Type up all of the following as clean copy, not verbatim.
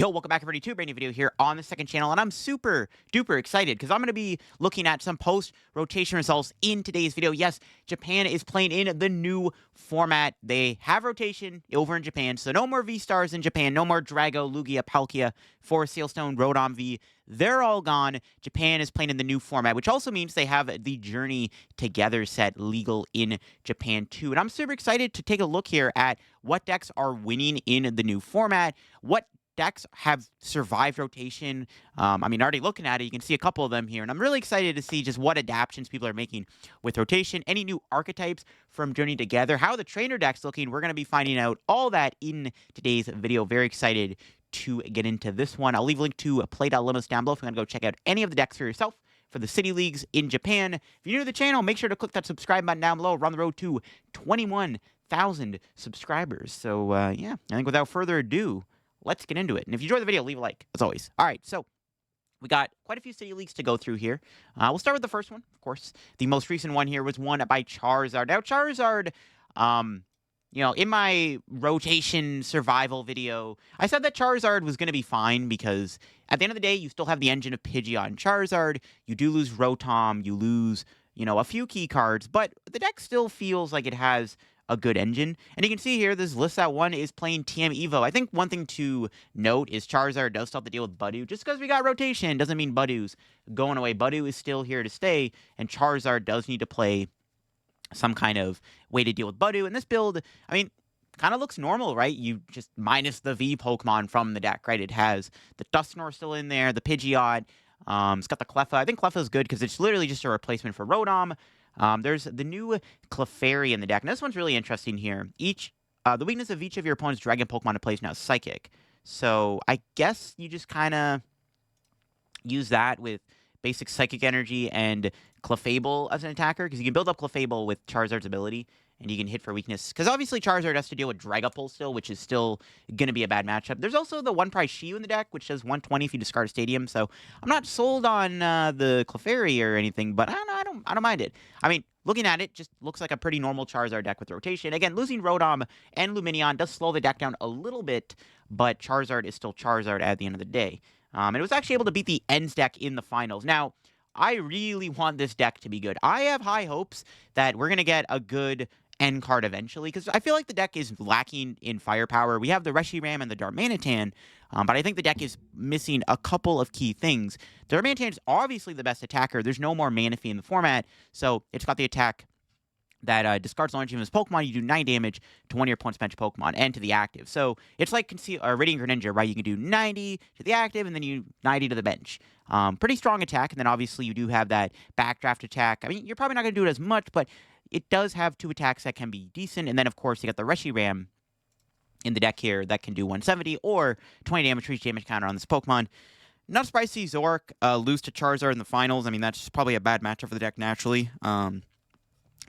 Yo, welcome back everybody to a brand new video here on the second channel, and I'm super duper excited because I'm going to be looking at some post-rotation results in today's video. Yes, Japan is playing in the new format. They have rotation over in Japan, so no more V-Stars in Japan, no more Drago, Lugia, Palkia, Forest, Sealstone, Rotom V. They're all gone. Japan is playing in the new format, which also means they have the Journey Together set legal in Japan too. And I'm super excited to take a look here at what decks are winning in the new format, what decks have survived rotation. Already looking at it, you can see a couple of them here, and I'm really excited to see just what adaptations people are making with rotation, any new archetypes from Journey Together, how the trainer deck's looking. We're going to be finding out all that in today's video. Very excited to get into this one. I'll leave a link to play.limos down below if you want to go check out any of the decks for yourself for the city leagues in Japan. If you're new to the channel, make sure to click that subscribe button down below. We're on the road to 21,000 subscribers. So, I think without further ado, let's get into it. And if you enjoyed the video, leave a like, as always. All right, so we got quite a few city leagues to go through here. We'll start with the first one, of course. The most recent one here was won by Charizard. Now, Charizard, in my rotation survival video, I said that Charizard was going to be fine because at the end of the day, you still have the engine of Pidgeot and Charizard. You do lose Rotom. You lose, a few key cards, but the deck still feels like it has a good engine. And you can see here, this list at 1 is playing TM Evo. I think one thing to note is Charizard does still have to deal with Budew. Just because we got rotation doesn't mean Budew's going away. Budew is still here to stay, and Charizard does need to play some kind of way to deal with Budew. And this build, kind of looks normal, right? You just minus the V Pokemon from the deck, right? It has the Dusknoir still in there, the Pidgeot. It's got the Cleffa. I think Cleffa is good because it's literally just a replacement for Rotom. There's the new Clefairy in the deck. And this one's really interesting here. The weakness of each of your opponent's Dragon Pokemon to play is now Psychic. So I guess you just kind of use that with basic Psychic Energy and Clefable as an attacker, because you can build up Clefable with Charizard's ability, and you can hit for weakness. Because obviously Charizard has to deal with Dragapult still, which is still going to be a bad matchup. There's also the one price Shiyu in the deck, which does 120 if you discard a Stadium. So I'm not sold on the Clefairy or anything, but I don't mind it. Looking at it, just looks like a pretty normal Charizard deck with rotation. Again, losing Rotom and Lumineon does slow the deck down a little bit, but Charizard is still Charizard at the end of the day. And it was actually able to beat the Ends deck in the finals. Now, I really want this deck to be good. I have high hopes that we're going to get a good end card eventually, because I feel like the deck is lacking in firepower. We have the Reshiram and the Darmanitan, but I think the deck is missing a couple of key things. The Darmanitan is obviously the best attacker. There's no more Manaphy in the format, so it's got the attack that discards all energy from his Pokemon. You do 9 damage to one of your opponent's bench Pokemon and to the active. So it's like Radiant Greninja, right? You can do 90 to the active and then you 90 to the bench. Pretty strong attack, and then obviously you do have that backdraft attack. You're probably not going to do it as much, but it does have 2 attacks that can be decent. And then, of course, you got the Reshiram in the deck here that can do 170 or 20 damage for each damage counter on this Pokemon. Not surprised to see Zoroark lose to Charizard in the finals. That's probably a bad matchup for the deck naturally.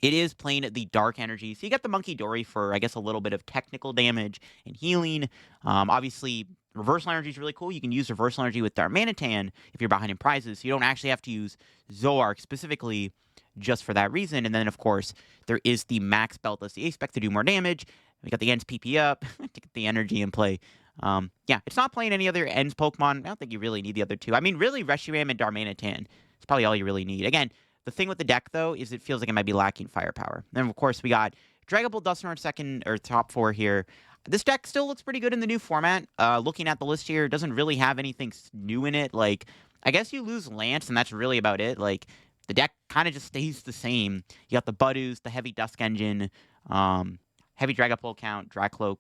It is playing the Dark Energy. So you got the Monkey Dory for, I guess, a little bit of technical damage and healing. Obviously, Reversal Energy is really cool. You can use Reversal Energy with Darmanitan if you're behind in prizes. So you don't actually have to use Zoroark specifically just for that reason. And then, of course, there is the Max Beltless, the Ace-Spec to do more damage. We got the Ends PP up to get the energy in play. It's not playing any other Ends Pokemon. I don't think you really need the other two. Really, Reshiram and Darmanitan is probably all you really need. Again, the thing with the deck, though, is it feels like it might be lacking firepower. Then, of course, we got Dragapult, Dusknoir in second or top 4 here. This deck still looks pretty good in the new format. Looking at the list here, it doesn't really have anything new in it. I guess you lose Lance, and that's really about it. The deck kind of just stays the same. You got the Budews, the heavy Dusk Engine, heavy Dragapult count, Dracloak.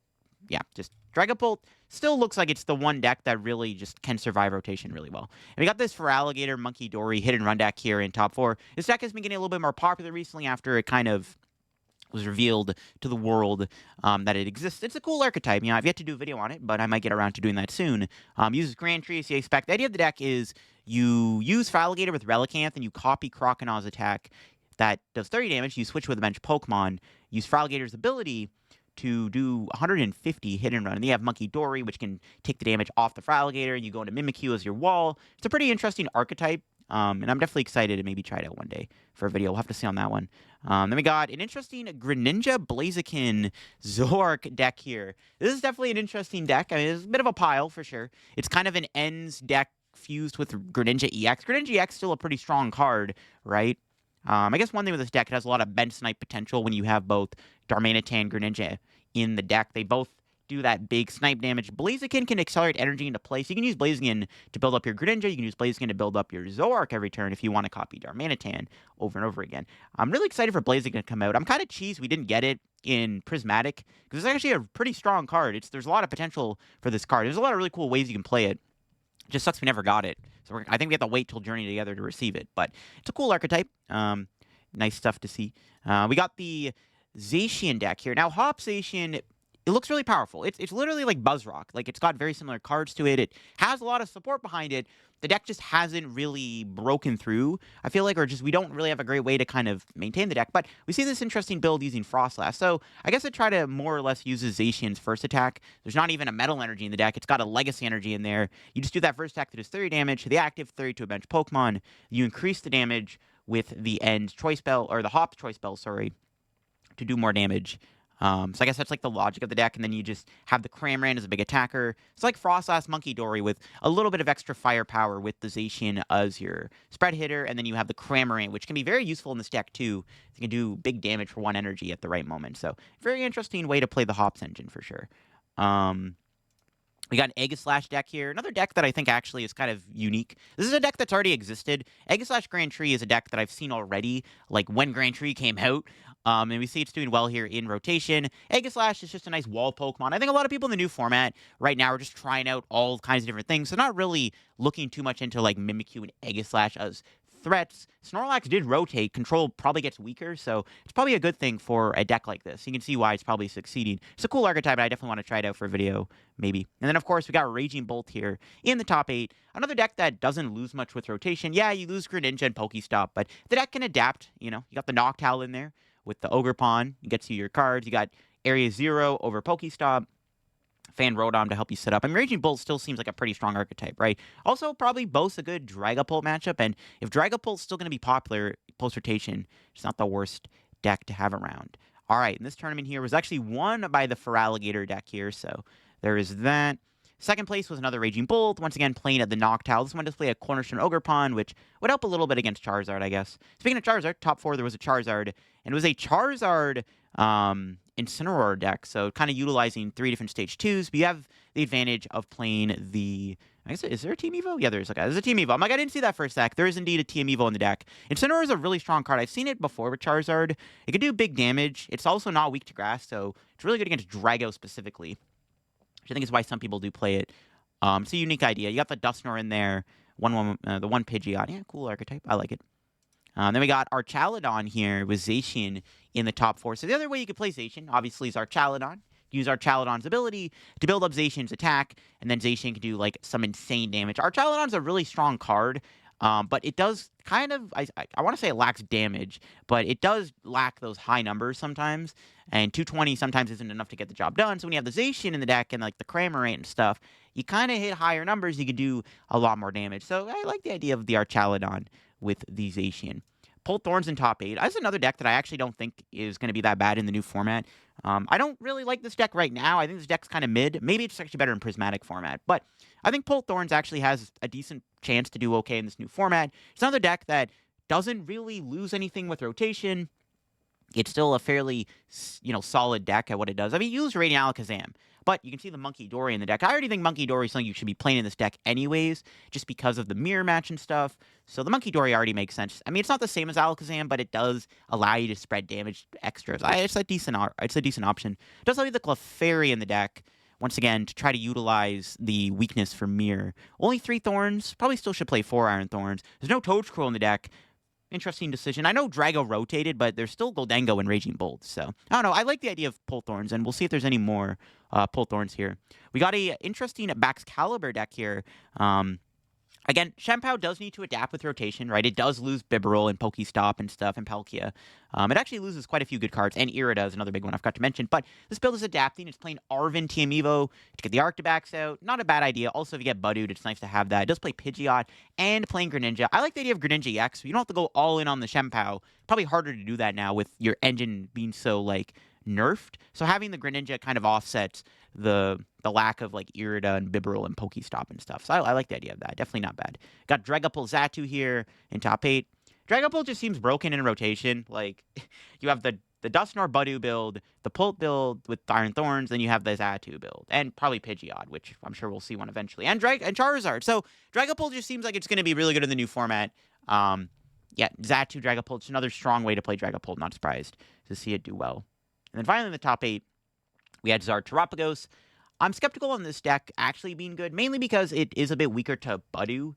Yeah, just Dragapult still looks like it's the one deck that really just can survive rotation really well. And we got this for Alligator, Monkey Dory, Hit and Run deck here in top 4. This deck has been getting a little bit more popular recently after it kind of was revealed to the world that it exists. It's a cool archetype. I've yet to do a video on it, but I might get around to doing that soon. Uses Grand Tree, so you expect. The idea of the deck is you use Feraligatr with Relicanth, and you copy Croconaws' attack that does 30 damage. You switch with a bench Pokemon, use Feraligatr's ability to do 150 hit and run. And then you have Monkey Dory, which can take the damage off the Feraligatr, and you go into Mimikyu as your wall. It's a pretty interesting archetype. And I'm definitely excited to maybe try it out one day for a video. We'll have to see on that one. Then we got an interesting Greninja Blaziken Zork deck here. This is definitely an interesting deck. I mean, it's a bit of a pile for sure. It's kind of an ends deck fused with Greninja EX. Greninja EX still a pretty strong card, right? I guess one thing with this deck, it has a lot of bench snipe potential when you have both Darmanitan and Greninja in the deck. They both do that big snipe damage. Blaziken can accelerate energy into play, so you can use Blaziken to build up your Greninja. You can use Blaziken to build up your Zoroark every turn if you want to copy Darmanitan over and over again. I'm really excited for Blaziken to come out. I'm kind of cheesed we didn't get it in Prismatic, because it's actually a pretty strong card. There's a lot of potential for this card. There's a lot of really cool ways you can play it. It just sucks we never got it. So I think we have to wait till Journey Together to receive it. But it's a cool archetype. Nice stuff to see. We got the Zacian deck here. Now, Hop Zacian, it looks really powerful. It's literally like Buzzrock. Like, it's got very similar cards to it. It has a lot of support behind it. The deck just hasn't really broken through, I feel like, or just we don't really have a great way to kind of maintain the deck. But we see this interesting build using Frostlass. So I guess I try to more or less use Zacian's first attack. There's not even a metal energy in the deck. It's got a legacy energy in there. You just do that first attack that does 30 damage to the active, 30 to a bench Pokemon. You increase the damage with the end choice spell, or the Hop choice spell, sorry, to do more damage. So I guess that's like the logic of the deck, and then you just have the Cramorant as a big attacker. It's like Frostlass Monkey Dory with a little bit of extra firepower with the Zacian as your spread hitter, and then you have the Cramorant, which can be very useful in this deck too. You can do big damage for one energy at the right moment. So very interesting way to play the Hops engine for sure. We got an Aegislash deck here. Another deck that I think actually is kind of unique. This is a deck that's already existed. Aegislash Grand Tree is a deck that I've seen already, like when Grand Tree came out. And we see it's doing well here in rotation. Aegislash is just a nice wall Pokemon. I think a lot of people in the new format right now are just trying out all kinds of different things. So not really looking too much into like Mimikyu and Aegislash as threats. Snorlax did rotate. Control probably gets weaker, so it's probably a good thing for a deck like this. You can see why it's probably succeeding. It's a cool archetype, and I definitely want to try it out for a video, maybe. And then, of course, we got Raging Bolt here in the top 8. Another deck that doesn't lose much with rotation. Yeah, you lose Greninja and Pokestop, but the deck can adapt. You know, you got the Noctowl in there with the Ogre Pawn. You get to your cards. You got Area 0 over Pokestop. Fan Rotom to help you set up. I mean, Raging Bolt still seems like a pretty strong archetype, right? Also, probably boasts a good Dragapult matchup, and if Dragapult's still going to be popular post-rotation, it's not the worst deck to have around. All right, and this tournament here was actually won by the Feraligatr deck here, so there is that. Second place was another Raging Bolt, once again playing at the Noctowl. This one does play a Cornerstone Ogre Pawn, which would help a little bit against Charizard, I guess. Speaking of Charizard, top 4, there was a Charizard, and it was a Charizard Incineroar deck, so kind of utilizing 3 different stage 2s, but you have the advantage of playing the... I guess, is there a Team Evo? Yeah, there's a Team Evo. I'm like, I didn't see that for a sec. There is indeed a Team Evo in the deck. Incineroar is a really strong card. I've seen it before with Charizard. It can do big damage. It's also not weak to grass, so it's really good against Drago specifically, which I think is why some people do play it. It's a unique idea. You got the Dusknoir in there, the one Pidgeot. Yeah, cool archetype. I like it. Then we got Archaladon here with Zacian in the top 4. So the other way you could play Zacian, obviously, is Archaladon. Use Archaladon's ability to build up Zacian's attack, and then Zacian can do, like, some insane damage. Archaladon's a really strong card, but it does kind of, I want to say it lacks damage, but it does lack those high numbers sometimes, and 220 sometimes isn't enough to get the job done. So when you have the Zacian in the deck and, like, the Cramorant and stuff, you kind of hit higher numbers, you can do a lot more damage. So I like the idea of the Archaladon with the Zacian. Pull Thorns in top 8. That's another deck that I actually don't think is going to be that bad in the new format. I don't really like this deck right now. I think this deck's kind of mid. Maybe it's actually better in Prismatic format. But I think Pull Thorns actually has a decent chance to do okay in this new format. It's another deck that doesn't really lose anything with rotation. It's still a fairly, solid deck at what it does. I mean, you use Radiant Alakazam, but you can see the Monkey Dory in the deck. I already think Monkey Dory is something you should be playing in this deck anyways, just because of the mirror match and stuff. So the Monkey Dory already makes sense. I mean, it's not the same as Alakazam, but it does allow you to spread damage extras. It's a decent option. It does allow you the Clefairy in the deck, once again, to try to utilize the weakness for mirror. Only 3 Thorns. Probably still should play 4 Iron Thorns. There's no Toadstool in the deck. Interesting decision. I know Drago rotated, but there's still Goldengo and Raging Bolt. So, I don't know. I like the idea of Pull Thorns, and we'll see if there's any more Pull Thorns here. We got a interesting Baxcalibur deck here. Again, Shenpao does need to adapt with rotation, right? It does lose Bibarel and Pokestop and stuff and Palkia. It actually loses quite a few good cards, and Irida is another big one I forgot to mention. But this build is adapting. It's playing Arven TM Evo to get the Arctibax out. Not a bad idea. Also, if you get Budooed, it's nice to have that. It does play Pidgeot and playing Greninja. I like the idea of Greninja EX. You don't have to go all in on the Shenpao. Probably harder to do that now with your engine being so, like, nerfed. So having the Greninja kind of offsets the lack of like Irida and Bibarel and Pokestop and stuff. So I like the idea of that. Definitely not bad. Got Dragapult Zatu here in top 8. Dragapult just seems broken in rotation. Like you have the Dusknoir Budew build, the Pult build with Iron Thorns, then you have the Zatu build, and probably Pidgeot, which I'm sure we'll see one eventually, and Charizard. So Dragapult just seems like it's going to be really good in the new format. Yeah, Zatu Dragapult is another strong way to play Dragapult. Not surprised to see it do well. And then finally in the top 8, we had Zard Terapagos. I'm skeptical on this deck actually being good, mainly because it is a bit weaker to Budew.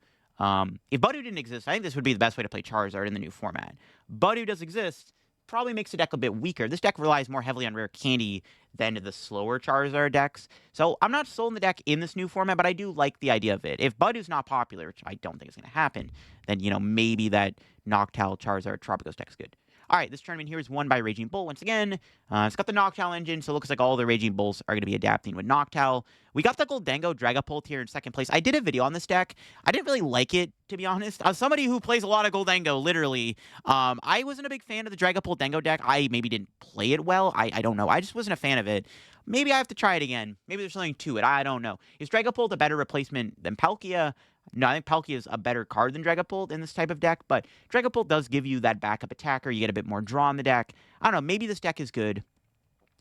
If Budew didn't exist, I think this would be the best way to play Charizard in the new format. Budew does exist, probably makes the deck a bit weaker. This deck relies more heavily on rare candy than the slower Charizard decks. So I'm not sold on the deck in this new format, but I do like the idea of it. If Budew's not popular, which I don't think is going to happen, then, maybe that Noctowl Charizard Terapagos deck is good. All right, this tournament here is won by Raging Bull once again. It's got the Noctowl engine, so it looks like all the Raging Bulls are going to be adapting with Noctowl. We got the Goldengo Dragapult here in second place. I did a video on this deck. I didn't really like it, to be honest. As somebody who plays a lot of Goldengo, literally, I wasn't a big fan of the Dragapult Dengo deck. I maybe didn't play it well. I don't know. I just wasn't a fan of it. Maybe I have to try it again. Maybe there's something to it. I don't know. Is Dragapult a better replacement than Palkia? No, I think Palkia is a better card than Dragapult in this type of deck, but Dragapult does give you that backup attacker. You get a bit more draw in the deck. I don't know. Maybe this deck is good.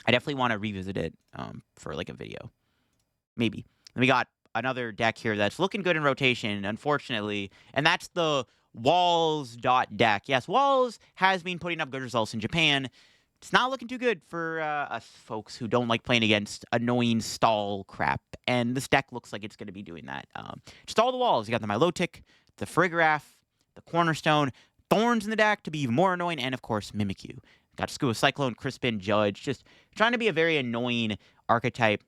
I definitely want to revisit it for like a video. Maybe. And we got another deck here that's looking good in rotation, unfortunately, and that's the Walls deck. Yes, Walls has been putting up good results in Japan. It's not looking too good for us folks who don't like playing against annoying stall crap. And this deck looks like it's going to be doing that. Just all the walls. You got the Milotic, the Farigiraf, the Cornerstone, Thorns in the deck to be even more annoying, and of course, Mimikyu. Got Scuba Cyclone, Crispin, Judge. Just trying to be a very annoying archetype.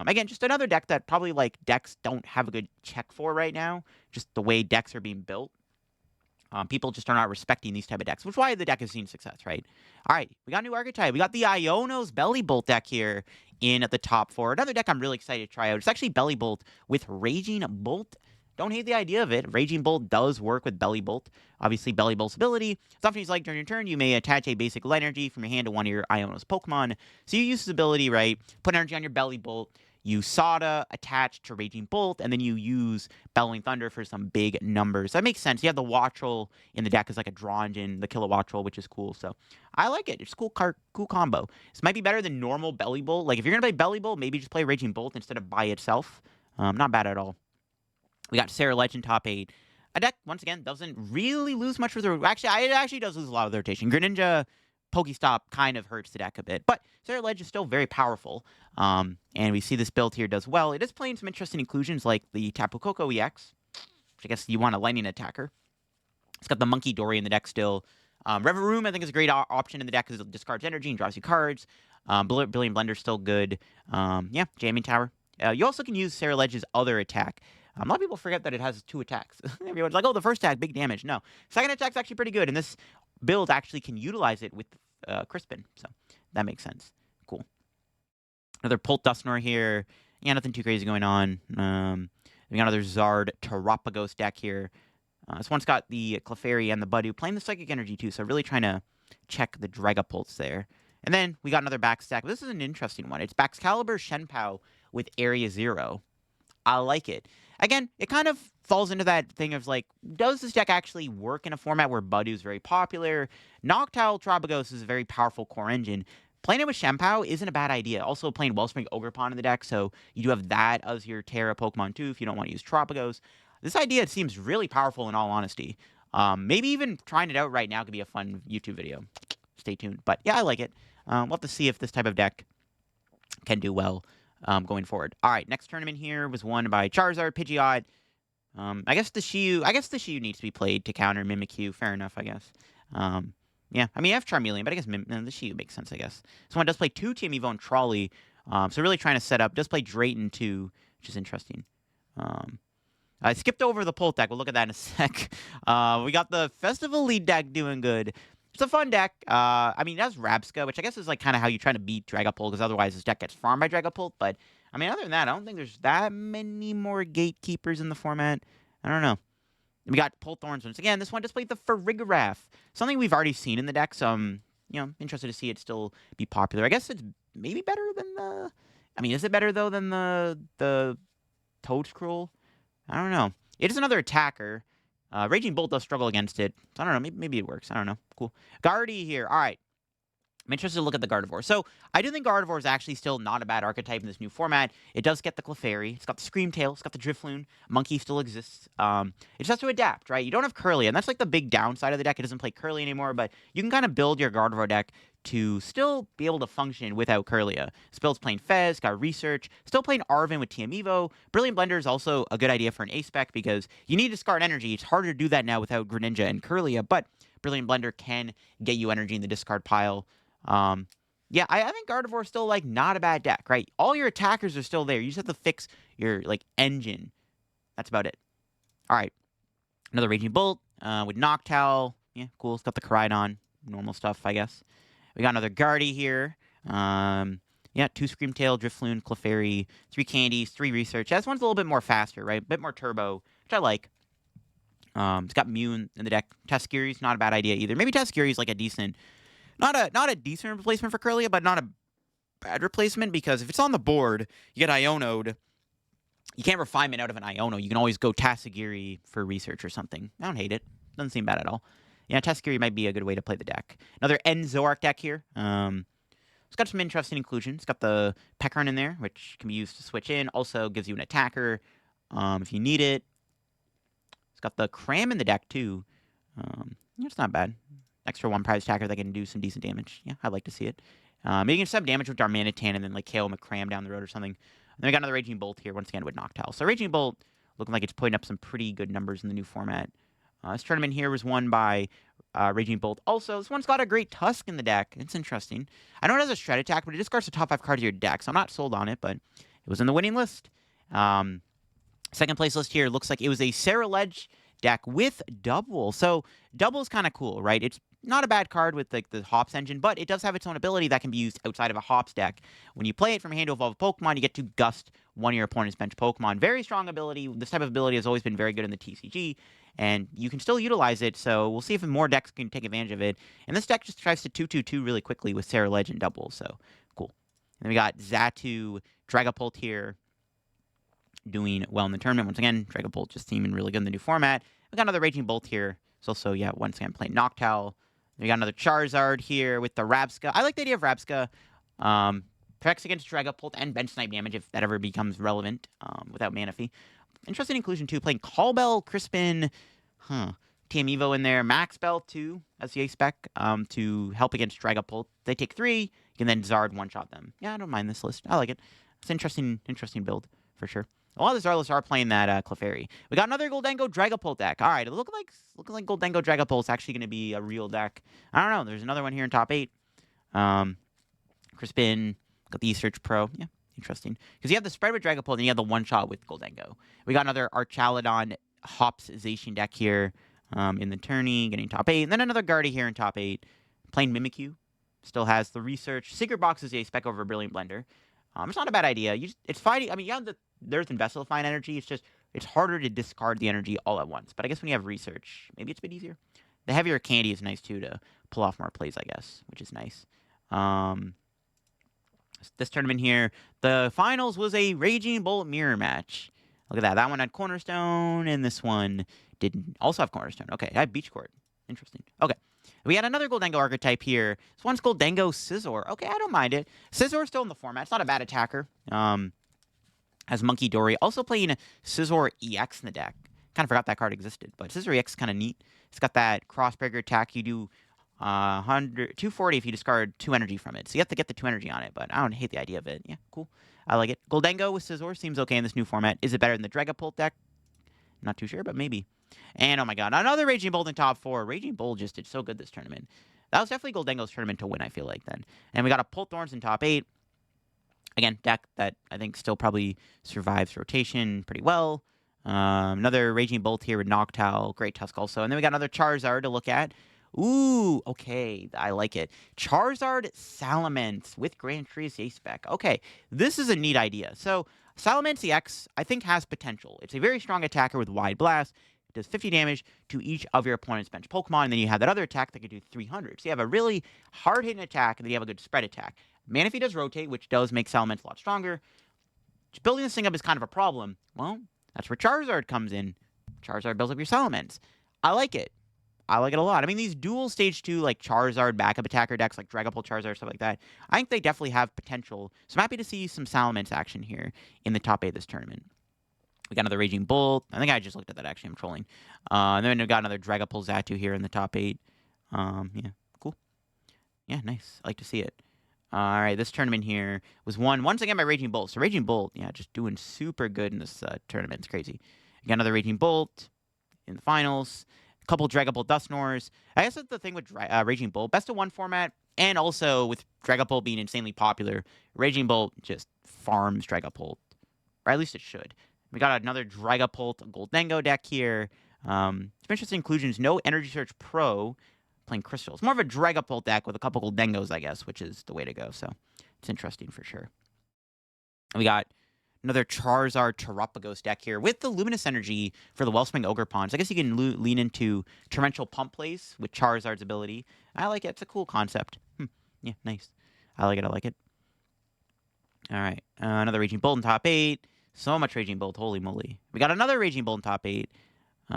Again, just another deck that probably like decks don't have a good check for right now. Just the way decks are being built. People just are not respecting these type of decks, which is why the deck has seen success, right? All right, we got a new archetype. We got the Iono's Belly Bolt deck here in at the top 4. Another deck I'm really excited to try out. It's actually Belly Bolt with Raging Bolt. Don't hate the idea of it. Raging Bolt does work with Belly Bolt. Obviously, Belly Bolt's ability. Something like during your turn, you may attach a basic light energy from your hand to one of your Iono's Pokemon. So you use this ability, right? Put energy on your Belly Bolt. You Sada attached to Raging Bolt, and then you use Bellowing Thunder for some big numbers. That makes sense. You have the Wattrel in the deck as like a draw engine, the Kilowattrel, which is cool. So I like it. It's a cool combo. This might be better than normal Belly Bolt. Like if you're gonna play Belly Bolt, maybe just play Raging Bolt instead of by itself. Not bad at all. We got Sarah Legend top 8. A deck, once again, doesn't really lose much for the... Actually, it actually does lose a lot of the rotation. Greninja Pokestop kind of hurts the deck a bit, but Sarah Ledge is still very powerful, and we see this build here does well. It is playing some interesting inclusions like the Tapu Koko EX, which I guess you want a lightning attacker. It's got the Monkey Dory in the deck still. Reveroom, I think, is a great option in the deck because it discards energy and draws you cards. Brilliant Blender's still good. Yeah, Jamming Tower. You also can use Sarah Ledge's other attack. A lot of people forget that it has 2 attacks. Everyone's like, oh, the first attack, big damage. No. Second attack's actually pretty good, and this build actually can utilize it with Crispin, so that makes sense. Cool. Another Pult Dusknoir here. Yeah, nothing too crazy going on. We got another Zard Terapagos deck here. This one's got the Clefairy and the Budew, playing the Psychic Energy too, so really trying to check the Dragapults there. And then we got another back stack. This is an interesting one. It's Baxcalibur Shenpao with Area 0. I like it. Again, it kind of falls into that thing of like, does this deck actually work in a format where Budew is very popular? Noctowl Terapagos is a very powerful core engine. Playing it with Shenpao isn't a bad idea. Also playing Wellspring Ogerpon in the deck, so you do have that as your Terra Pokemon too if you don't want to use Terapagos. This idea seems really powerful in all honesty. Maybe even trying it out right now could be a fun YouTube video. Stay tuned. But yeah, I like it. We'll have to see if this type of deck can do well going forward. All right, next tournament here was won by Charizard, Pidgeot. I guess the Shiyu needs to be played to counter Mimikyu. Fair enough, I guess. Yeah, I mean, I have Charmeleon, but I guess the Shiyu makes sense, I guess. This one does play 2 Team Evo and Trolley, so really trying to set up. Does play Drayton too, which is interesting. I skipped over the Pult deck. We'll look at that in a sec. We got the Festival Lead deck doing good. It's a fun deck. I mean, that's Rabska, which I guess is like kind of how you're trying to beat Dragapult, because otherwise this deck gets farmed by Dragapult. But I mean, other than that, I don't think there's that many more gatekeepers in the format. I don't know. We got Pult Thorns once again. This one displayed the Farigiraf, something we've already seen in the deck. So I'm, interested to see it still be popular. I guess it's maybe better than the. I mean, is it better though than the Toad Scroll? I don't know. It is another attacker. Raging Bolt does struggle against it. So I don't know. Maybe it works. I don't know. Cool. Guardy here. All right. I'm interested to look at the Gardevoir. So I do think Gardevoir is actually still not a bad archetype in this new format. It does get the Clefairy. It's got the Screamtail. It's got the Drifloon. Monkey still exists. It just has to adapt, right? You don't have Curly, and that's like the big downside of the deck. It doesn't play Curly anymore, but you can kind of build your Gardevoir deck to still be able to function without Curlia. This build's playing Fez, got Research, still playing Arven with TM Evo. Brilliant Blender is also a good idea for an A-Spec because you need to discard energy. It's harder to do that now without Greninja and Curlia, but Brilliant Blender can get you energy in the discard pile. Yeah, I think Gardevoir is still, like, not a bad deck, right? All your attackers are still there. You just have to fix your, like, engine. That's about it. All right. Another Raging Bolt with Noctowl. Yeah, cool. It's got the Koraidon. Normal stuff, I guess. We got another Guardy here. Yeah, 2 Screamtail, Drifloon, Clefairy, 3 Candies, 3 Research. Yeah, this one's a little bit more faster, right? A bit more turbo, which I like. It's got Mew in the deck. Teskiri's not a bad idea either. Maybe Teskiri's like a decent... Not a decent replacement for Curlia, but not a bad replacement, because if it's on the board, you get Iono'd. You can't Refinement out of an Iono. You can always go Tatsugiri for Research or something. I don't hate it. Doesn't seem bad at all. Yeah, Tatsugiri might be a good way to play the deck. Another Enzoark deck here. It's got some interesting inclusions. It's got the Peckern in there, which can be used to switch in. Also gives you an attacker if you need it. It's got the Cram in the deck, too. It's not bad. Extra 1 prize attacker that can do some decent damage. Yeah, I'd like to see it. Maybe you can some damage with Darmanitan and then like KO McCram down the road or something. And then we got another Raging Bolt here, once again with Noctowl. So Raging Bolt looking like it's putting up some pretty good numbers in the new format. This tournament here was won by Raging Bolt. Also, this one's got a great Tusk in the deck. It's interesting. I know it has a Shred Attack, but it discards the top 5 cards of your deck, so I'm not sold on it, but it was in the winning list. Second place list here looks like it was a Sarah Ledge deck with Double. So Double is kind of cool, right? It's not a bad card with like the Hops engine, but it does have its own ability that can be used outside of a Hops deck. When you play it from hand to evolve a Pokemon, you get to Gust one of your opponent's bench Pokemon. Very strong ability. This type of ability has always been very good in the TCG, and you can still utilize it, so we'll see if more decks can take advantage of it. And this deck just tries to 2-2-2 really quickly with Sarah Ledge and Double, so cool. And then we got Xatu, Dragapult here, doing well in the tournament. Once again, Dragapult just seeming really good in the new format. We got another Raging Bolt here. It's also, yeah, once again playing Noctowl. We got another Charizard here with the Rabska. I like the idea of Rabska. Protects against Dragapult and bench snipe damage if that ever becomes relevant without Manaphy. Interesting inclusion, too. Playing Callbell, Crispin, TM Evo in there. Max Bell, too, as the A-Spec to help against Dragapult. They take 3. You can then Zard one-shot them. Yeah, I don't mind this list. I like it. It's an interesting build, for sure. A lot of the Zardos are playing that Clefairy. We got another Goldengo Dragapult deck. All right, looking like Goldengo Dragapult's actually going to be a real deck. I don't know. There's another one here in top 8. Crispin, got the E-Search Pro. Yeah, interesting. Because you have the spread with Dragapult, and you have the one-shot with Goldengo. We got another Archaludon Hopsization deck here in the tourney, getting top 8. And then another Guardy here in top 8. Playing Mimikyu. Still has the Research. Secret Box is a spec over Brilliant Blender. It's not a bad idea. It's fighting. I mean, you have the Earth and Vessel fine energy. It's just it's harder to discard the energy all at once. But I guess when you have Research, maybe it's a bit easier. The heavier Candy is nice too to pull off more plays, I guess, which is nice. This tournament here, the finals was a Raging Bolt mirror match. Look at that. That one had Cornerstone, and this one didn't also have Cornerstone. Okay, I have Beach Court. Interesting. Okay. We had another Goldengo archetype here. This one's Goldengo Scizor. Okay, I don't mind it. Scizor's still in the format. It's not a bad attacker. Has Monkey Dory. Also playing Scizor EX in the deck. Kind of forgot that card existed, but Scizor EX is kind of neat. It's got that Crossbreaker attack. You do 240 if you discard 2 energy from it. So you have to get the 2 energy on it, but I don't hate the idea of it. Yeah, cool. I like it. Goldengo with Scizor seems okay in this new format. Is it better than the Dragapult deck? Not too sure, but maybe. And, oh my god, another Raging Bolt in top 4. Raging Bolt just did so good this tournament. That was definitely Goldengo's tournament to win, I feel like, then. And we got a Pult Thorns in top 8. Again, deck that I think still probably survives rotation pretty well. Another Raging Bolt here with Noctowl. Great Tusk also. And then we got another Charizard to look at. Ooh, okay. I like it. Charizard Salamence with Grand Tree's Ace spec. Okay, this is a neat idea. So, Salamence EX, I think, has potential. It's a very strong attacker with Wide Blast. It does 50 damage to each of your opponent's bench Pokemon. And then you have that other attack that can do 300. So, you have a really hard-hitting attack, and then you have a good spread attack. Manaphy does rotate, which does make Salamence a lot stronger. Just building this thing up is kind of a problem. Well, that's where Charizard comes in. Charizard builds up your Salamence. I like it. I like it a lot. I mean, these dual stage 2, like Charizard backup attacker decks, like Dragapult Charizard, stuff like that, I think they definitely have potential. So I'm happy to see some Salamence action here in the top 8 of this tournament. We got another Raging Bolt. I think I just looked at that, actually. I'm trolling. And then we got another Dragapult Xatu here in the top 8. Yeah, cool. Yeah, nice. I like to see it. All right, this tournament here was won once again by Raging Bolt. So Raging Bolt, yeah, just doing super good in this tournament. It's crazy. We got another Raging Bolt in the finals. A couple Dragapult Dusknors. I guess that's the thing with Raging Bolt. Best of 1 format, and also with Dragapult being insanely popular, Raging Bolt just farms Dragapult. Or at least it should. We got another Dragapult Goldengo deck here. Some interesting inclusions. No Energy Search Pro. Playing Crystals. More of a Dragapult deck with a couple Goldengos, I guess, which is the way to go. So it's interesting for sure. And we got another Charizard Terapagos deck here with the Luminous Energy for the Wellspring Ogerpon. So I guess you can lean into Torrential Pump Plays with Charizard's ability. I like it. It's a cool concept. Yeah, nice. I like it. I like it. All right. Another Raging Bolt in top 8. So much Raging Bolt. Holy moly. We got another Raging Bolt in top 8.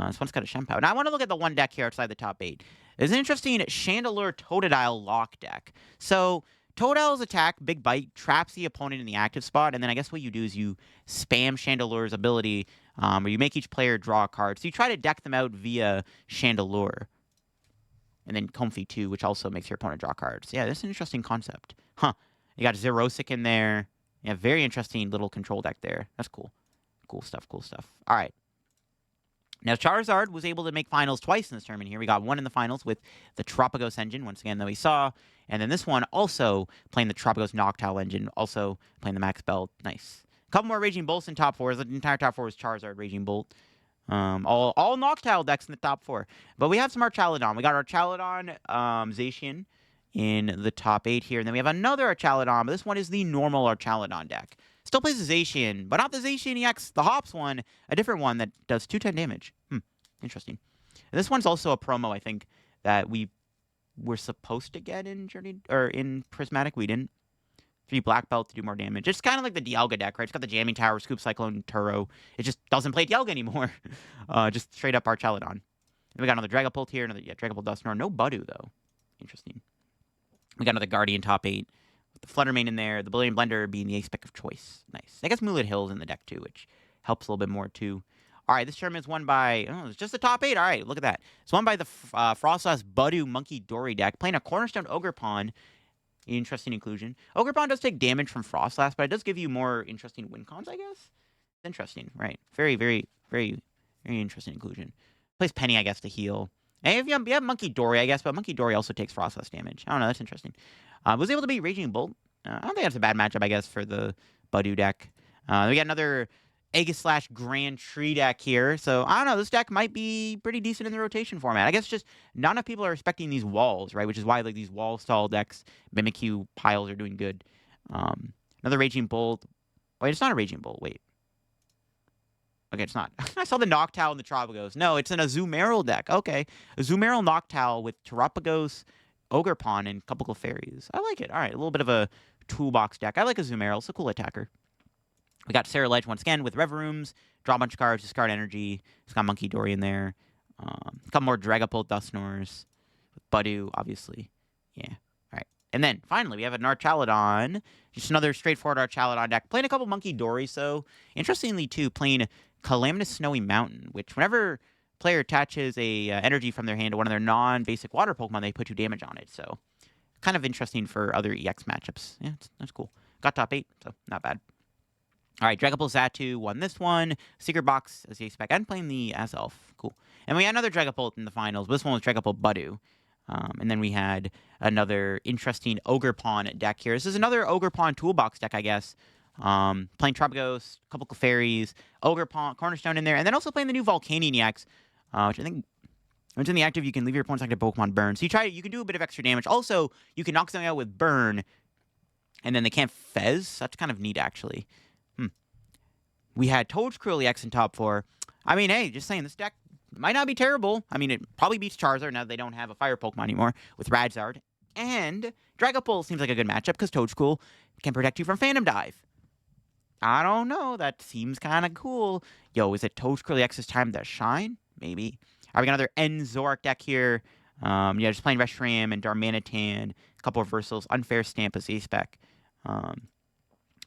This one's got a Shempow. Now I want to look at the one deck here outside the top 8. There's an interesting Chandelure Totodile lock deck. So Totodile's attack, Big Bite, traps the opponent in the active spot, and then I guess what you do is you spam Chandelure's ability, or you make each player draw a card. So you try to deck them out via Chandelure. And then Comfey too, which also makes your opponent draw cards. Yeah, that's an interesting concept. Huh. You got Xerosic in there. Yeah, very interesting little control deck there. That's cool. Cool stuff, cool stuff. All right. Now, Charizard was able to make finals twice in this tournament here. We got one in the finals with the Terapagos engine, once again, that we saw. And then this one also playing the Terapagos Noctowl engine, also playing the Max Belt. Nice. A couple more Raging Bolts in top 4. The entire top 4 was Charizard, Raging Bolt. All Noctowl decks in the top 4. But we have some Archaludon. We got Archaludon, Zacian in the top 8 here. And then we have another Archaludon, but this one is the normal Archaludon deck. Still plays the Zacian, but not the Zacian EX, the Hops one, a different one that does 210 damage. Interesting. And this one's also a promo, I think, that we were supposed to get in Journey or in Prismatic. We didn't. 3 Black Belt to do more damage. It's kind of like the Dialga deck, right? It's got the Jamming Tower, Scoop Cyclone, Turo. It just doesn't play Dialga anymore. Just straight up Archaludon. And we got another Dragapult here, another Dragapult Dusknor. No Budu, though. Interesting. We got another Guardian top 8. The Fluttermane in there, the Brilliant Blender being the ace spec of choice. Nice. I guess Moonlit Hill's in the deck too, which helps a little bit more too. All right, this tournament's won by, it's just the top 8. All right, look at that. It's won by the Frostlass Budu Monkey Dory deck, playing a Cornerstone Ogerpon. Interesting inclusion. Ogerpon does take damage from Frostlass, but it does give you more interesting win cons, I guess. It's interesting, right? Very, very, very, very interesting inclusion. Plays Penny, I guess, to heal. And you have Monkey Dory, I guess, but Monkey Dory also takes Frostlass damage. I don't know, that's interesting. Was able to beat Raging Bolt. I don't think that's a bad matchup, I guess, for the Budu deck. We got another Aegislash Grand Tree deck here. So, I don't know, this deck might be pretty decent in the rotation format. I guess just not enough people are expecting these walls, right? Which is why like these wall stall decks, Mimikyu piles are doing good. Another Raging Bolt. Wait, it's not a Raging Bolt. Wait. Okay, it's not. I saw the Noctowl and the Terapagos. No, it's an Azumarill deck. Okay. Azumarill Noctowl with Terapagos, Ogerpon, and a couple of fairies. I like it. All right, a little bit of a toolbox deck. I like Azumarill. It's a cool attacker. We got Sarah Ledge once again with Reverooms. Draw a bunch of cards, discard energy. It's got Monkey Dory in there. A couple more Dragapult Dusknors. With Budu, obviously. Yeah. All right. And then, finally, we have an Archaludon. Just another straightforward Archaludon deck. Playing a couple Monkey Dory, so interestingly, too, playing Calamitous Snowy Mountain, which whenever player attaches a energy from their hand to one of their non-basic water Pokemon, they put 2 damage on it. So, kind of interesting for other EX matchups. Yeah, that's cool. Got top 8, so not bad. All right, Dragapult Xatu won this one. Secret Box as the spec. I'm playing the Azelf. Cool. And we had another Dragapult in the finals. But this one was Dragapult Budu. And then we had another interesting Ogerpon deck here. This is another Ogerpon toolbox deck, I guess. Playing Tropicos, a couple Clefairies, Ogre Pawn, Cornerstone in there, and then also playing the new Volcaniacs, which I think when it's in the active, you can leave your opponent's active Pokemon burn. So you can do a bit of extra damage. Also, you can knock something out with burn, and then they can't fez. That's kind of neat, actually. We had Toedscruel EX in top 4. I mean, hey, just saying, this deck might not be terrible. I mean, it probably beats Charizard now that they don't have a fire Pokemon anymore with Radzard. And Dragapult seems like a good matchup because Toedscruel can protect you from Phantom Dive. I don't know. That seems kind of cool. Yo, is it Toedscruel EX's time to shine? Maybe. All right, we got another Enzoric deck here. Yeah, just playing Reshiram and Darmanitan. A couple of reversals. Unfair Stamp as A-Spec.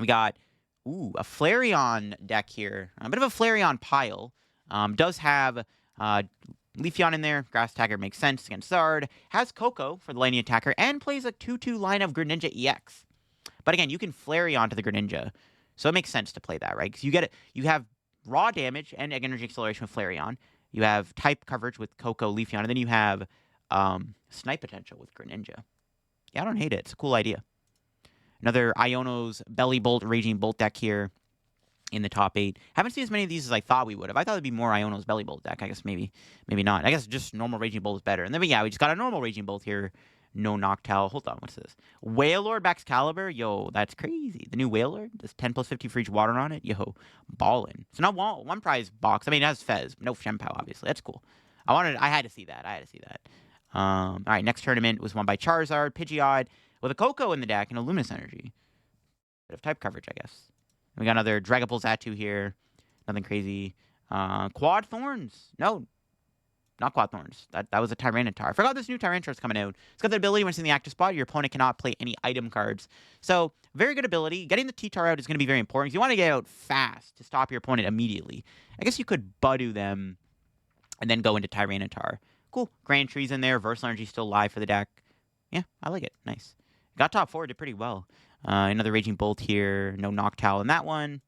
We got, a Flareon deck here. A bit of a Flareon pile. Does have Leafeon in there. Grass Attacker makes sense against Zard. Has Coco for the Lightning Attacker. And plays a 2-2 line of Greninja EX. But again, you can Flareon to the Greninja. So it makes sense to play that, right? Because you have raw damage and energy acceleration with Flareon. You have type coverage with Coco, Leafeon, and then you have snipe potential with Greninja. Yeah, I don't hate it. It's a cool idea. Another Iono's Belly Bolt, Raging Bolt deck here in the top 8. Haven't seen as many of these as I thought we would have. I thought it'd be more Iono's Belly Bolt deck. I guess maybe not. I guess just normal Raging Bolt is better. And then, we just got a normal Raging Bolt here. No Noctowl. Hold on, what's this? Wailord Baxcalibur? Yo, that's crazy. The new Wailord? There's 10 plus 50 for each water on it? Yo, ballin'. So not one prize box. I mean, it has Fez. No Shempow, obviously. That's cool. I had to see that. All right, next tournament was won by Charizard, Pidgeot, with a Coco in the deck and a Luminous Energy. Bit of type coverage, I guess. And we got another Dragapult Zatu here. Nothing crazy. Quad Thorns. No, not Quad Thorns. That was a Tyranitar. I forgot this new Tyranitar is coming out. It's got the ability when it's in the active spot, your opponent cannot play any item cards. So, very good ability. Getting the T-Tar out is going to be very important. You want to get out fast to stop your opponent immediately. I guess you could Budu them and then go into Tyranitar. Cool. Grand Tree's in there. Versal Energy still live for the deck. Yeah, I like it. Nice. Got top 4. Did pretty well. Another Raging Bolt here. No Noctowl in that one.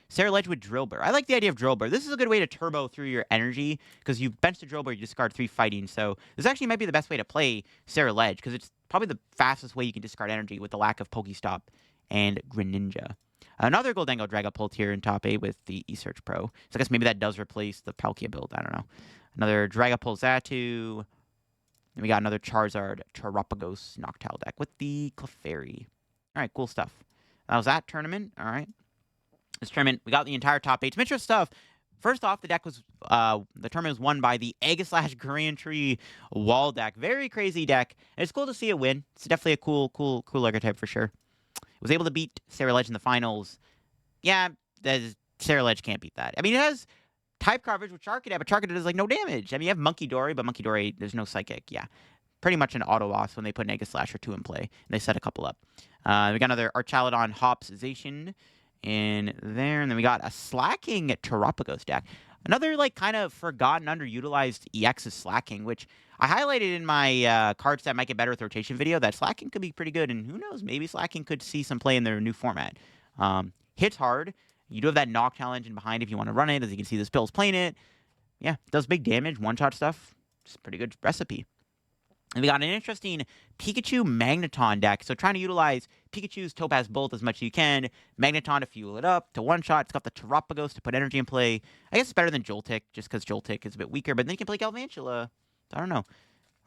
Sarah Ledge with Drillbur. I like the idea of Drillbur. This is a good way to turbo through your energy because you bench the Drillbur, you discard 3 fighting. So this actually might be the best way to play Sarah Ledge because it's probably the fastest way you can discard energy with the lack of Pokestop and Greninja. Another Goldengo Dragapult here in top 8 with the eSearch Pro. So I guess maybe that does replace the Palkia build. I don't know. Another Dragapult Zatu. And we got another Charizard Terapagos Noctowl deck with the Clefairy. All right, cool stuff. That was that tournament. All right. This tournament, we got the entire top 8. Some interesting stuff. First off, the tournament was won by the Aegislash Grand Tree Wall deck. Very crazy deck. And it's cool to see it win. It's definitely a cool archetype for sure. It was able to beat Sarah Ledge in the finals. Yeah, Sarah Ledge can't beat that. I mean, it has type coverage with Charcadet, but Charcadet does, no damage. I mean, you have Monkey Dory, but Monkey Dory, there's no Psychic. Yeah. Pretty much an auto-loss when they put an Aegislash or 2 in play. And they set a couple up. We got another Archaludon Hopsization in there, and then we got a Slacking Terapagos deck. Another, kind of forgotten, underutilized EX is Slacking, which I highlighted in my cards that might get better with rotation video, that Slacking could be pretty good, and who knows, maybe Slacking could see some play in their new format. Hits hard. You do have that Noctowl engine behind if you want to run it. As you can see, this Bill's playing it. Yeah, does big damage, one-shot stuff. It's a pretty good recipe. And we got an interesting Pikachu Magneton deck. So trying to utilize Pikachu's Topaz Bolt as much as you can. Magneton to fuel it up, to one-shot. It's got the Terapagos to put energy in play. I guess it's better than Joltik, just because Joltik is a bit weaker. But then you can play Galvantula. I don't know.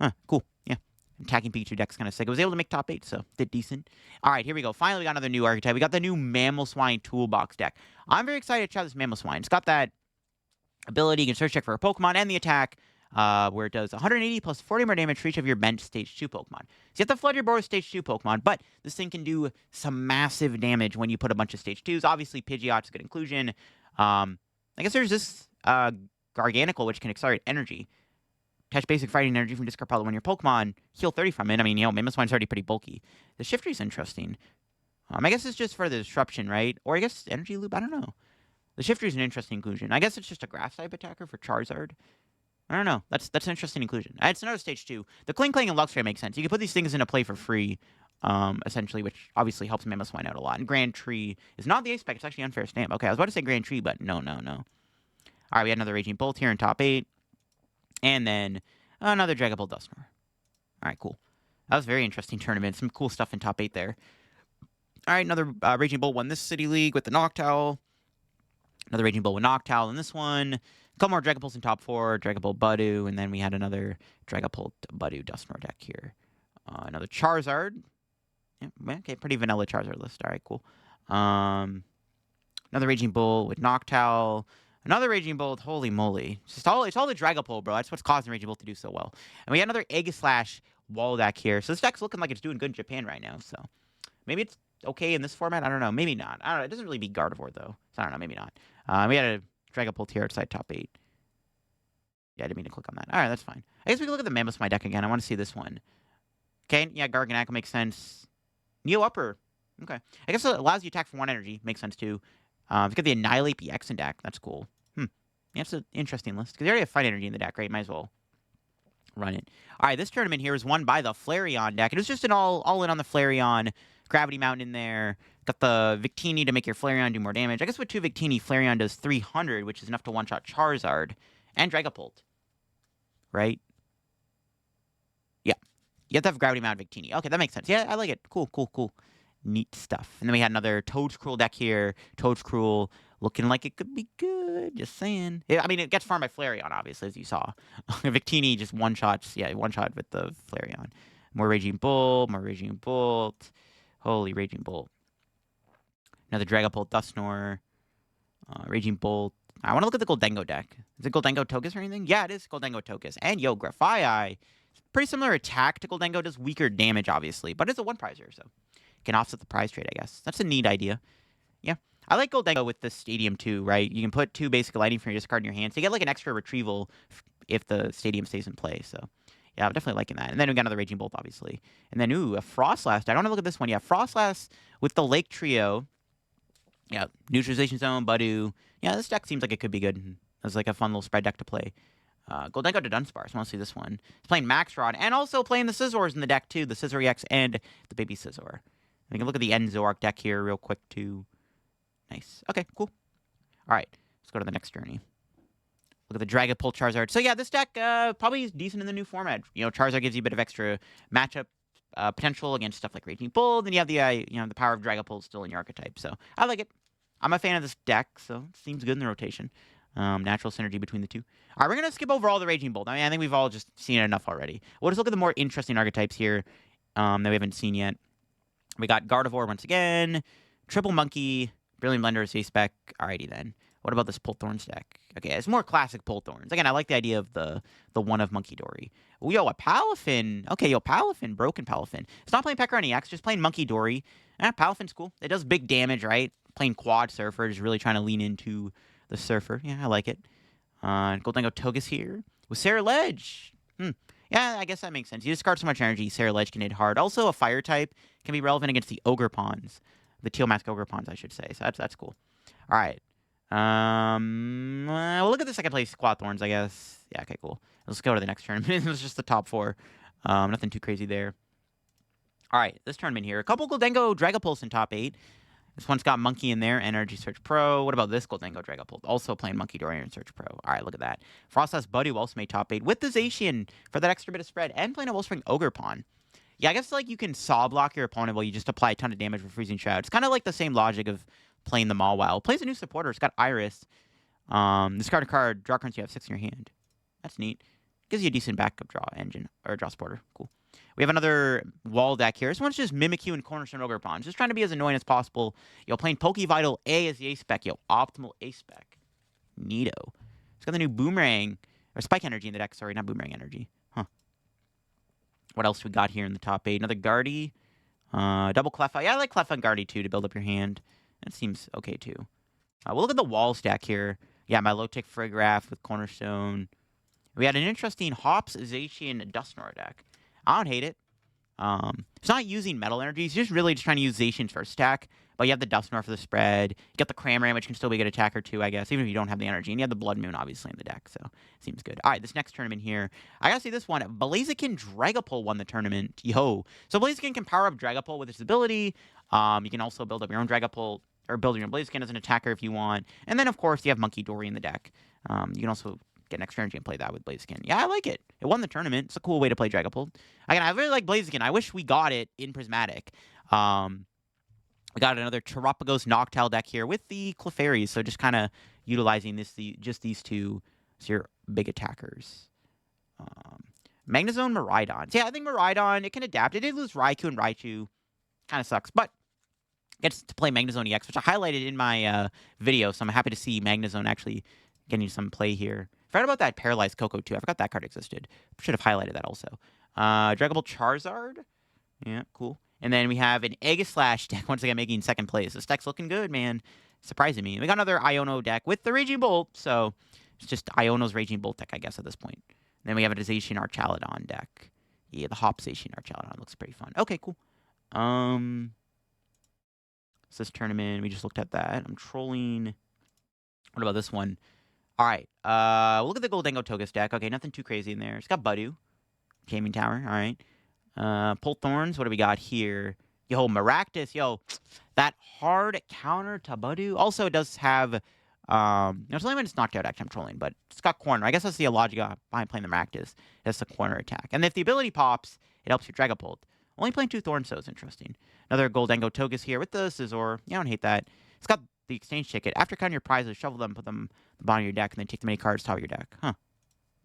Huh, cool. Yeah. Attacking Pikachu deck's kind of sick. It was able to make top 8, so did decent. All right, here we go. Finally, we got another new archetype. We got the new Mamoswine Toolbox deck. I'm very excited to try this Mamoswine. It's got that ability. You can search check for a Pokemon and the attack. Where it does 180 plus 40 more damage for each of your bench Stage 2 Pokemon. So you have to flood your board with Stage 2 Pokemon, but this thing can do some massive damage when you put a bunch of Stage 2s. Obviously, Pidgeot's a good inclusion. I guess there's this Garganacl, which can accelerate energy. Attach basic fighting energy from discard pile to one of your Pokemon. Heal 30 from it. I mean, Mamoswine's already pretty bulky. The Shiftry's interesting. I guess it's just for the disruption, right? Or I guess Energy Loop, I don't know. The Shiftry's an interesting inclusion. I guess it's just a Grass-type attacker for Charizard. I don't know. That's an interesting inclusion. It's another Stage 2. The Kling Kling and Luxray make sense. You can put these things into play for free, essentially, which obviously helps Mamoswine out a lot. And Grand Tree is not the A-Spec. It's actually Unfair Stamp. Okay, I was about to say Grand Tree, but no. All right, we had another Raging Bolt here in top 8. And then another Dragapult Dusknoir. All right, cool. That was a very interesting tournament. Some cool stuff in top 8 there. All right, another Raging Bull won this City League with the Noctowl. Another Raging Bull with Noctowl in this one. A couple more Dragapults in top 4, Dragapult Budew, and then we had another Dragapult Budew Dusknoir deck here. Another Charizard. Yeah, okay, pretty vanilla Charizard list. All right, cool. Another Raging Bull with Noctowl. Another Raging Bull. Holy moly. It's all the Dragapult, bro. That's what's causing Raging Bull to do so well. And we got another Aegislash wall deck here. So this deck's looking like it's doing good in Japan right now. So maybe it's okay in this format. I don't know. Maybe not. I don't know. It doesn't really beat Gardevoir, though. So I don't know. Maybe not. We had a Dragapult here outside top 8. Yeah, I didn't mean to click on that. All right, that's fine. I guess we can look at the Mammoth my deck again. I want to see this one. Okay, yeah, Garganacl makes sense. Neo Upper. Okay. I guess it allows you to attack for 1 energy. Makes sense, too. You've got the Annihilate EX in deck. That's cool. Yeah, it's an interesting list. Because they already have Fight Energy in the deck, right? Might as well run it. All right, this tournament here is won by the Flareon deck. It was just an all-in on the Flareon. Gravity Mountain in there. Got the Victini to make your Flareon do more damage. I guess with 2 Victini, Flareon does 300, which is enough to one-shot Charizard and Dragapult. Right? Yeah. You have to have Gravity Mountain Victini. Okay, that makes sense. Yeah, I like it. Cool, cool, cool. Neat stuff. And then we had another Toadscruel deck here. Toadscruel looking like it could be good. Just saying. Yeah, I mean, it gets farmed by Flareon, obviously, as you saw. Victini just one-shots. Yeah, one-shot with the Flareon. More Raging Bull. More Raging Bolt. Holy Raging Bolt. Another Dragapult Dusknoir. Raging Bolt. I want to look at the Goldengo deck. Is it Goldengo Togekiss or anything? Yeah, it is Goldengo Togekiss. And yo, Grafaiai. Pretty similar attack to Goldengo. Does weaker damage, obviously. But it's a 1-prizer, so can offset the prize trade, I guess. That's a neat idea. Yeah. I like Goldengo with the Stadium, too, right? You can put 2 basic lighting from your discard in your hand. So you get, like, an extra retrieval if the Stadium stays in play. So, yeah, I'm definitely liking that. And then we got another Raging Bolt, obviously. And then, a Frostlass. I want to look at this one. Yeah, Frostlass with the Lake Trio. Yeah, Neutralization Zone, Budew. Yeah, this deck seems like it could be good. It's like a fun little spread deck to play. Goldengo to Dunsparce. I want to see this one. It's playing Max Rod and also playing the Scizors in the deck, too. The Scizor EX and the Baby Scizor. We can look at the End Zoroark deck here real quick, too. Nice. Okay, cool. All right, let's go to the next journey. Look at the Dragapult Charizard. So, yeah, this deck probably is decent in the new format. You know, Charizard gives you a bit of extra matchup potential against stuff like Raging Bull. Then you have the, the power of Dragapult still in your archetype. So, I like it. I'm a fan of this deck, so it seems good in the rotation. Natural synergy between the two. All right, we're going to skip over all the Raging Bolt. I mean, I think we've all just seen it enough already. We'll just look at the more interesting archetypes here that we haven't seen yet. We got Gardevoir once again, Triple Monkey, Brilliant Blender, C-Spec. Alrighty then. What about this Pulthorns deck? Okay, it's more classic Pulthorns. Again, I like the idea of the one of Monkey Dory. Oh, yo, a Palafin. Okay, yo, Palafin, broken Palafin. It's not playing Pecker on EX, just playing Monkey Dory. Palafin's cool. It does big damage, right? Playing Quad Surfer, just really trying to lean into the Surfer. Yeah, I like it. Goldengo Togekiss here with Sarah Ledge. Yeah, I guess that makes sense. You discard so much energy, Sarah Ledge can hit hard. Also, a fire type can be relevant against the Ogre Pawns. The Teal Mask Ogre Pawns, I should say. So that's cool. All right. We'll look at the second place Squawthorns, I guess. Yeah, okay, cool. Let's go to the next tournament. It was just the top 4. Nothing too crazy there. All right, this tournament here. A couple Goldengo Dragapults in top 8. This one's got Monkey in there, Energy Search Pro. What about this Goldengo Dragapult? Also playing Monkey Dory and Search Pro. All right, look at that. Frostlass Budew also made top 8 with the Zacian for that extra bit of spread and playing a Wellspring Ogre Pawn. Yeah, I guess like you can saw block your opponent while you just apply a ton of damage with Freezing Shroud. It's kind of like the same logic of playing the Mawile. Plays a new supporter. It's got Iris. Discard a card. Draw cards. You have 6 in your hand. That's neat. Gives you a decent backup draw engine or draw supporter. Cool. We have another wall deck here. This one's just Mimikyu and Cornerstone Ogre Pawns. Just trying to be as annoying as possible. Yo, playing Pokevital A as the A-Spec. Yo, Optimal A-Spec. Neato. It's got the new Boomerang. Or Spike Energy in the deck. Sorry, not Boomerang Energy. Huh. What else we got here in the top 8? Another Guardy. Double Cleffa. Yeah, I like Cleffa and Guardy, too, to build up your hand. That seems okay, too. We'll look at the wall stack here. Yeah, my low-tick Frigraph with Cornerstone. We had an interesting Hops, Zacian, Dusknoir deck. I don't hate it. It's not using metal energy. It's just really just trying to use Zacian's first stack. But you have the Dusknoir for the spread. You got the Cramorant, which can still be a good attacker too, I guess, even if you don't have the energy. And you have the Blood Moon, obviously, in the deck. So, seems good. All right, this next tournament here. I gotta see this one. Blaziken Dragapult won the tournament. Yo. So, Blaziken can power up Dragapult with its ability. You can also build up your own Dragapult, or build your own Blaziken as an attacker if you want. And then, of course, you have Monkey Dory in the deck. You can also get an extra energy and play that with Blaziken. Yeah, I like it. It won the tournament. It's a cool way to play Dragapult. Again, I really like Blaziken. I wish we got it in Prismatic. We got another Terapagos Noctowl deck here with the Clefairies, so just kind of utilizing just these two as your big attackers. Magnezone, Miraidon. So yeah, I think Miraidon, it can adapt. It did lose Raikou and Raichu. Kind of sucks, but gets to play Magnezone EX, which I highlighted in my video, so I'm happy to see Magnezone actually getting some play here. Forgot about that Paralyzed Coco, too. I forgot that card existed. Should have highlighted that also. Dragon Ball Charizard. Yeah, cool. And then we have an Aegislash deck, once again making second place. This deck's looking good, man. Surprising me. We got another Iono deck with the Raging Bolt, so it's just Iono's Raging Bolt deck, I guess, at this point. And then we have a Zacian Archaladon deck. Yeah, the Hop Zacian Archaladon looks pretty fun. Okay, cool. So this tournament, we just looked at that. I'm trolling. What about this one? All right. We'll look at the Goldengo Togus deck. Okay, nothing too crazy in there. It's got Budu. Gaming Tower. All right. Pull Thorns. What do we got here? Yo, Maractus. Yo, that hard counter to Budu. Also, it does have... it's only when it's knocked out, actually, I'm trolling, but it's got corner. I guess that's the logic behind playing the Maractus. It's a corner attack. And if the ability pops, it helps you Dragapult. Only playing 2 Thorns, so it's interesting. Another Goldengo Togus here with the Scizor. Yeah, I don't hate that. It's got the exchange ticket. After counting your prizes, shovel them, put them at the bottom of your deck, and then take the many cards top of your deck. Huh.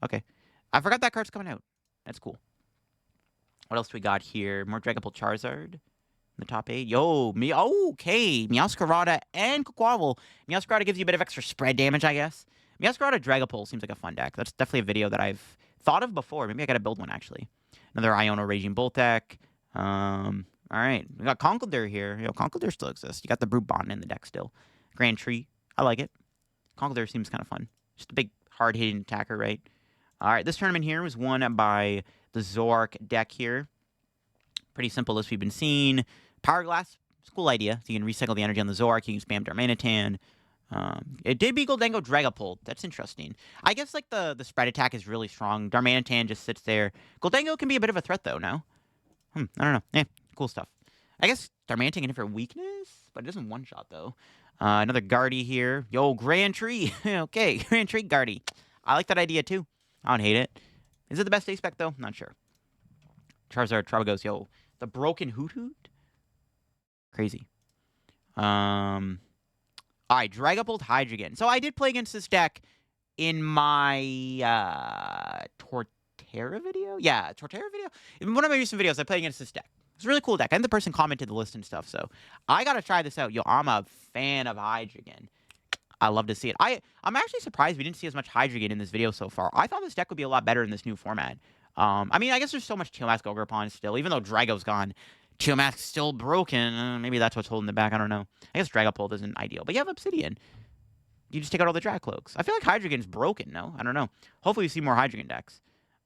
Okay. I forgot that card's coming out. That's cool. What else do we got here? More Dragapult Charizard in the top 8. Yo, okay. Meowscarada and Quaquaval. Meowscarada gives you a bit of extra spread damage, I guess. Meowscarada Dragapult seems like a fun deck. That's definitely a video that I've thought of before. Maybe I gotta build one, actually. Another Iono Raging Bolt deck. All right. We got Conkeldurr here. Yo, Conkeldurr still exists. You got the Brute Bond in the deck still. Grand Tree. I like it. Conkeldurr seems kind of fun. Just a big, hard-hitting attacker, right? All right. This tournament here was won by the Zoroark deck here. Pretty simple list we've been seeing. Power Glass. It's a cool idea. So you can recycle the energy on the Zoroark. You can spam Darmanitan. It did beat Goldengo Dragapult. That's interesting. I guess like the spread attack is really strong. Darmanitan just sits there. Goldengo can be a bit of a threat, though, no? I don't know. Yeah, cool stuff. I guess Darmanitan can for weakness, but it doesn't one-shot, though. Another Guardy here. Yo, Grand Tree. Okay, Grand Tree Guardy. I like that idea, too. I don't hate it. Is it the best ace spec, though? Not sure. Charizard, Trabagos. Yo, the Broken Hoot Hoot? Crazy. All right, Dragapult Hydreigon. So I did play against this deck in my Torterra video? Yeah, Torterra video? In one of my recent videos, I played against this deck. It's a really cool deck. And the person commented the list and stuff, so I gotta try this out. Yo, I'm a fan of Hydreigon. I love to see it. I'm actually surprised we didn't see as much Hydreigon in this video so far. I thought this deck would be a lot better in this new format. I mean, I guess there's so much Tealmask Ogerpon still, even though Drago's gone. Tealmask's still broken. Maybe that's what's holding it back. I don't know. I guess Dragapult isn't ideal, but you have Obsidian. You just take out all the Drag Cloaks. I feel like Hydreigon's broken, no? I don't know. Hopefully we see more Hydreigon decks.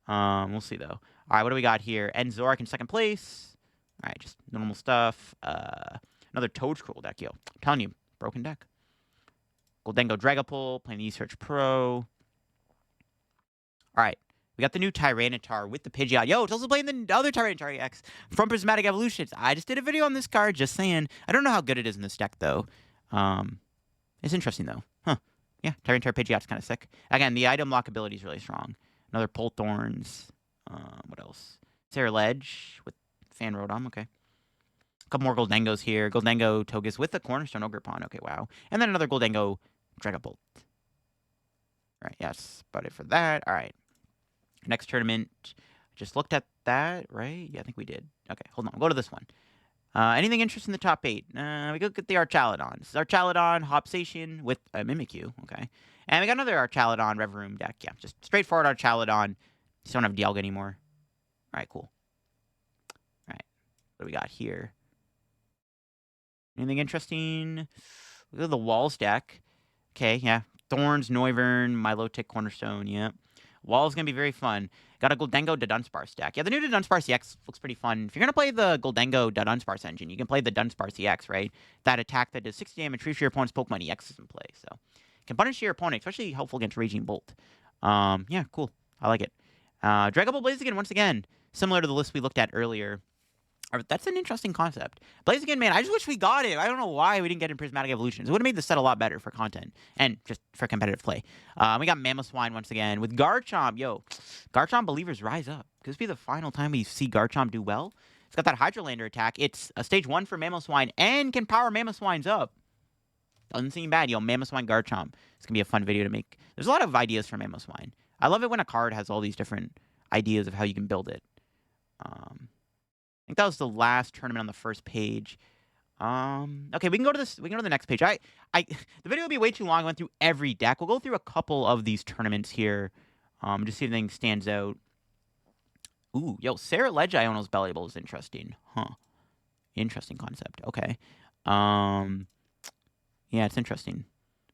We'll see, though. All right, what do we got here? And Zoroark in second place. All right, just normal stuff. Another Toadscroll deck, yo. I'm telling you, broken deck. Goldengo Dragapult, playing the Esearch Pro. All right. We got the new Tyranitar with the Pidgeot. Yo, it's also playing the other Tyranitar EX from Prismatic Evolutions. I just did a video on this card, just saying. I don't know how good it is in this deck, though. It's interesting, though. Huh. Yeah, Tyranitar Pidgeot's kind of sick. Again, the item lock ability is really strong. Another Pull Thorns. What else? Sarah Ledge with Fan Rotom. Okay. A couple more Goldengos here. Goldengo Togus with the Cornerstone Ogerpon. Okay, wow. And then another Goldengo Dragapult. All right, yes. About it for that. All right. Next tournament, just looked at that, right? Yeah, I think we did. Okay, hold on. We'll go to this one. Anything interesting in the top 8? We go get the Archaladon. This is Archaladon, Hop Zacian with Mimikyu. Okay. And we got another Archaladon Reverum deck. Yeah, just straightforward Archaladon. Just don't have Dialga anymore. All right, cool. All right. What do we got here? Anything interesting? Look at the Walls deck. Okay, yeah. Thorns, Noivern, Milotic, Cornerstone. Yeah. Wall's going to be very fun. Got a Goldengo Dunsparce deck. Yeah, the new Dunsparce EX looks pretty fun. If you're going to play the Goldengo Dunsparce engine, you can play the Dunsparce EX, right? That attack that does 60 damage, treats your opponent's Pokemon EX is in play. So, can punish your opponent, especially helpful against Raging Bolt. Yeah, cool. I like it. Dragapult Blaziken, once again, similar to the list we looked at earlier. That's an interesting concept. Blaziken, man, I just wish we got it. I don't know why we didn't get it in Prismatic Evolutions. It would have made the set a lot better for content and just for competitive play. We got Mamoswine once again with Garchomp. Yo, Garchomp believers rise up. Could this be the final time we see Garchomp do well? It's got that Hydrolander attack. It's a stage 1 for Mamoswine and can power Mamoswines up. Doesn't seem bad. Yo, Mamoswine Garchomp. It's going to be a fun video to make. There's a lot of ideas for Mamoswine. I love it when a card has all these different ideas of how you can build it. I think that was the last tournament on the first page. Okay, we can go to this. We can go to the next page. The video will be way too long. I went through every deck. We'll go through a couple of these tournaments here. Just see if anything stands out. Ooh, yo, Sarah Ledge Iono's Bellable is interesting. Huh. Interesting concept. Okay. Yeah, it's interesting.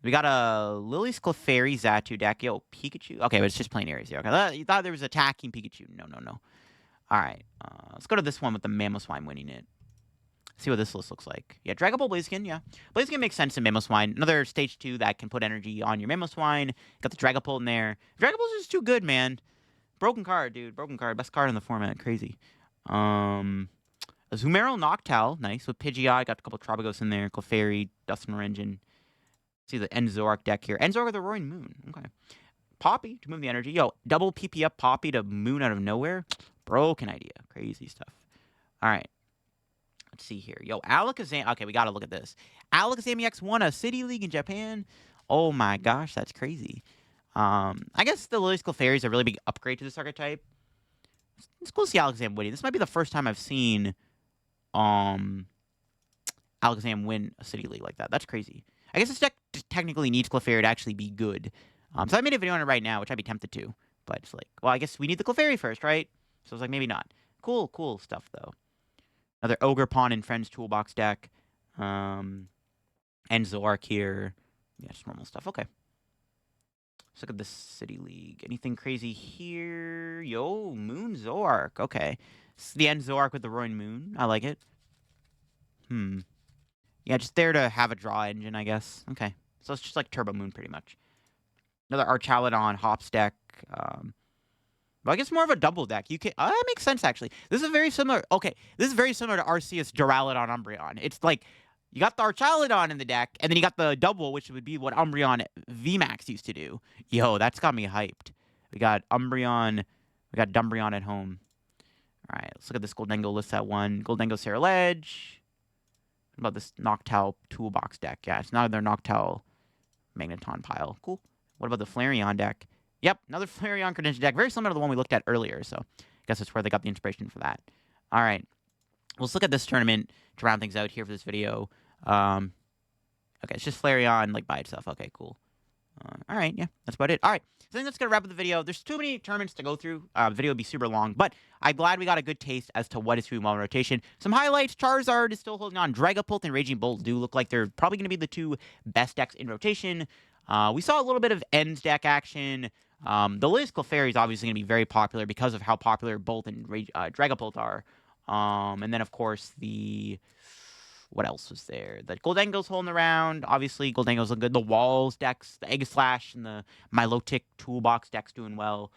We got a Lily's Clefairy Xatu deck. Yo, Pikachu. Okay, but it's just plain areas here. Okay, you thought there was attacking Pikachu. No. All right. Let's go to this one with the Mamoswine winning it. See what this list looks like. Yeah, Dragapult, Blaziken, yeah. Blaziken makes sense in Mamoswine. Another stage 2 that can put energy on your Mamoswine. Got the Dragapult in there. Dragapult's just too good, man. Broken card, dude. Broken card. Best card in the format. Crazy. A Zumero Noctowl. Nice. With Pidgeot. Got a couple Trobagos in there. Clefairy. Dusknoir. See the Enzork deck here. Enzork with the Roaring Moon. Okay. Poppy to move the energy. Yo, double PP up Poppy to Moon out of nowhere. Broken idea. Crazy stuff. All right. Let's see here. Yo, Alakazam. Okay, we got to look at this. Alakazam EX won a City League in Japan. Oh my gosh, that's crazy. I guess the Lily's Clefairy is a really big upgrade to this archetype. It's cool to see Alakazam winning. This might be the first time I've seen Alakazam win a City League like that. That's crazy. I guess this deck technically needs Clefairy to actually be good. So I made a video on it right now, which I'd be tempted to. But it's like, well, I guess we need the Clefairy first, right? So it's like, maybe not. Cool stuff, though. Another Ogre Pawn and Friends Toolbox deck. And Zork here. Yeah, just normal stuff. Okay. Let's look at the City League. Anything crazy here? Yo, Moon Zork. Okay. It's the end Zork with the Roaring Moon. I like it. Yeah, just there to have a draw engine, I guess. Okay. So it's just like Turbo Moon, pretty much. Another Archaludon Hops deck. But I guess more of a double deck. That makes sense, actually. This is very similar. Okay, this is very similar to Arceus Duraludon Umbreon. It's like, you got the Archaludon in the deck, and then you got the double, which would be what Umbreon VMAX used to do. Yo, that's got me hyped. We got Umbreon. We got Dumbreon at home. All right, let's look at this Goldengo list at 1. Goldengo Sarah Ledge. What about this Noctowl Toolbox deck? Yeah, it's not their Noctowl Magneton pile. Cool. What about the Flareon deck? Yep, another Flareon Credential deck. Very similar to the one we looked at earlier, so I guess that's where they got the inspiration for that. All right. Let's look at this tournament to round things out here for this video. Okay, it's just Flareon, like, by itself. Okay, cool. All right, yeah, that's about it. All right, so I think that's going to wrap up the video. There's too many tournaments to go through. The video would be super long, but I'm glad we got a good taste as to what is doing well in rotation. Some highlights, Charizard is still holding on. Dragapult and Raging Bolt do look like they're probably going to be the two best decks in rotation. We saw a little bit of Ends deck action. The Lily's Clefairy is obviously going to be very popular because of how popular Bolt and Dragapult are. And then, of course, what else was there? The Goldengo's holding around. Obviously, Goldengo's looking good. The Walls decks, the Egg Slash, and the Milotic Toolbox decks doing well.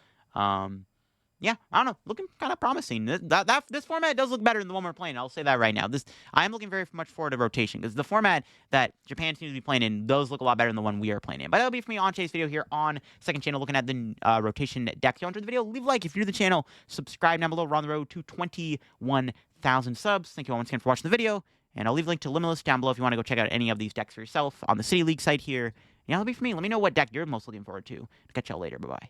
Yeah, I don't know. Looking kind of promising. This format does look better than the one we're playing. I'll say that right now. I am looking very much forward to rotation because the format that Japan seems to be playing in does look a lot better than the one we are playing in. But that'll be for me on today's video here on Second Channel, looking at the rotation deck. If you enjoyed the video, leave a like. If you're new to the channel, subscribe down below. We're on the road to 21,000 subs. Thank you all once again for watching the video. And I'll leave a link to Limitless down below if you want to go check out any of these decks for yourself on the City League site here. Yeah, that'll be for me. Let me know what deck you're most looking forward to. Catch y'all later. Bye-bye.